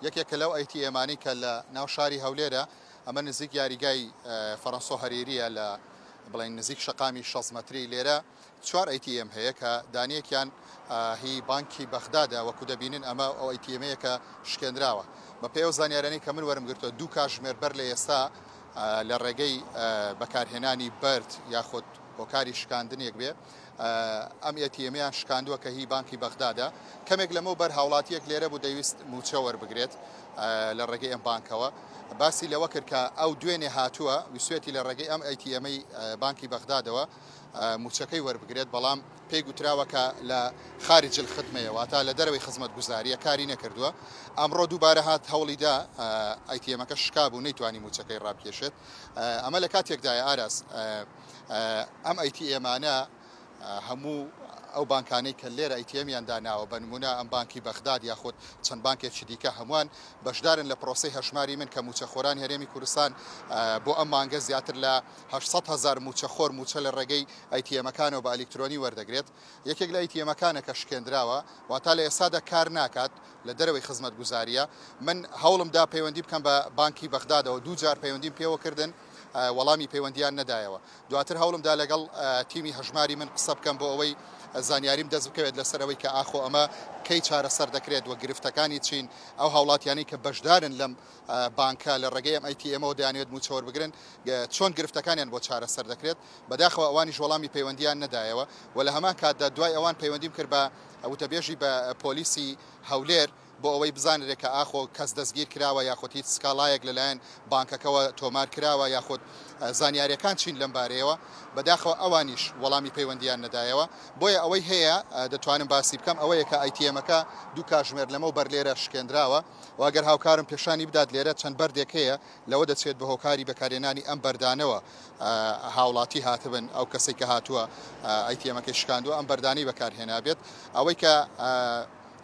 یەکێکە لەو ئەیتیێمانی کە لە ناو شاری هەولێرە ئەمە نزیک یاریگای فەرەنسۆ هەرێریە لە بڵین نزیک شەقامی 6 مەتری لێرە 4 ئەیتیێم هەیە کە دانیەکیان هی بانکی بەغدادە وەکو دەبینن ئەمە ئەو ئەیتیێمەیە کە شکێنراوە بە پێی ئەو زانیارانەی کە من وەرم گرتووە 2 کاتژمێر بەر لە ئێستا لە ڕێگەی بەکارهێنانی بەرد یاخود هۆکاری شکاندنێک بێ ئەم ئەیتیێمیان شکاندووە کە هی بانکی بەغدادە کەمێک لەمە بەر هاوڵاتیەک لێرە بوو دەویست موچە وەربگرێت لە ڕێگەی ئەم بانکەوە باسی لەوە کرد کە ئەو دوێنێ هاتووە ویسوێتی لە ڕێگەی ئەم ئەیتیێمەی بانکی بەغدادەوە موچەکەی وەربگرێت بەڵام پێی گوتراوە کە لە خارج الخدمەیە واتە لە دەرەوەی خزمەت گوزاریە کاری نەکردووە ئەمڕۆ دووبارە هات هەوڵیدا ئەیتیێمەکە شکابوو نەیتوانی موچەکەی ڕابکێشێت ئەمە لە کاتێکدایە ئاراس ئەم ئەیتیێمانە هەموو ئەو بانکانەی کە لێرە ئەیتیێمیان داناوە بە نمونە ئەم بانکی بەغداد یاخود چەند بانکێکی دیکە هەمووان بەشدارن لە پرۆسەی هەژماری من کە موچەخۆران هەرێمی کوردستان بۆ ئەم مانگە زیاتر لە 800,000 موچەخۆر موچە لە ڕێگەی ئەیتیێمەکانەوە بە ئەلکترۆنی وەردەگرێت یەکێک لە ئەیتیێمەکانە کە شکێنراوە واتە لە ئێستادا کار ناکات لە دەرەوەی خزمەت گوزاریە من هەوڵمدا پەیوەندی بکەم بە بانکی بەغدادەوە 2 جار پەیوەندیم پێوە کردن وەڵامی پەیوەندیان نەدایەوە دواتر هەوڵمدا لەگەڵ تیمی هەژماری من قسە بکەم بۆ ئەوەی زانیاریم دەست بکەوێت لەسەرەوەی کە ئاخۆ ئەمە کەی چارەسەر دەکرێت وە گرفتەکانی چین ئەو هاوڵاتیانی کە بەشدارن لەم بانکە لە ڕێگەی ئەم ئەیتیێمەوە دەیانوێت موچەوە بگرن چۆن گرفتەکانیان بۆ چارەسەر دەکرێت بەداخەوە ئەوانیش وەڵامی پەیوەندیان نەدایەوە و لە هەمان کاتدا دوای ئەوان پەیوەندیم کرد بە وتەبێژی بە پۆلیسی هەولێر بۆ ئەوەی بزانرێت کە ئاخۆ کەس دەستگیر کراوە یاخود هیچ سکاڵایەک لەلایەن بانکەکەەوە تۆمار کراوە یاخود زانیاریەکان چین لەم بارەیەوە بەداخەوە ئەوانیش وەڵامی پەیوەندیان نەدایەوە بۆیە ئەوەی هەیە دەتوانم باسی بکەم ئەوەیە کە ئەیتیێمەکە 2 کاتژمێر لەمە بەر لێرە شکێنراوە واگەر هاوکارم پێشانی بدات لێرە چەند بەردێک هەیە لەوە دەچێت بە هۆکاری بەکارهێنانی ئەم بەردانەوە هاوڵاتی هاتبن ئەو کەسێک کە هاتووە ئەیتیێمەکەی شکاندووە ئەم بەردانی بەکارهێنا بێت ئەوەی کە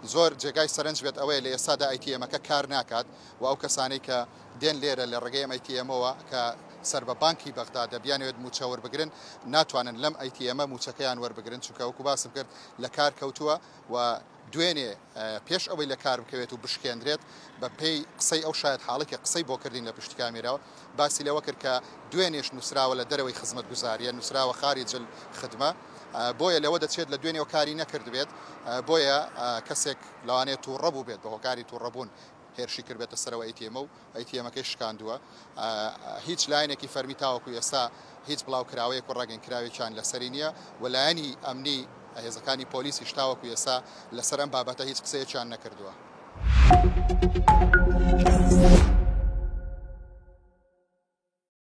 زۆر جێگای سەرنج بێت ئەوەیە لە ئێستادا ئەیتیێمەکە کار ناکات و ئەو کەسانەی کە دێن لێرە لە ڕێگەی ئەم ئەیتیێمەوە کە سەر بە بانکی بەغداد دەبیانەوێت موچە وەربگرن ناتوانن لەم ئەیتیێمە موچەکەیان وەربگرن چونکە وەکو باسم کرد لە کار کەوتووە و دوێنێ پێش ئەوەی لە کار بکەوێت و بشکێنرێت بە پێی قسەی ئەو شاید حاڵێکی قسەی بۆ کردین لە پشتی کامێراوە باسی لەوە کرد کە دوێنێش نووسراوە لە دەرەوەی خزمەت گوزاریە نووسراوە خارج الخدمە بۆیە لەوە دەچێت لە دوێنێ و کاری نەکرد بێت بۆیە کەسێک لەوانێت تووڕەبوو بێت بە هۆکاری تووڕەبوون هێرشی کردبێتە سەرەوە ئەیتیێمە و ئەیتیێمەکەی شکاندووە هیچ لایەنێکی فەرمی تاوەکو ئێستا هیچ بڵاو کراوەیەک و ڕاگەنکراوێکیان لەسەری نییە و لایەنی ئەمنی هێزەکانی پۆلیسی شتاوەکو ئێستا لەسەر ئەم بابەتە هیچ قسەیەکیان نەکردووە.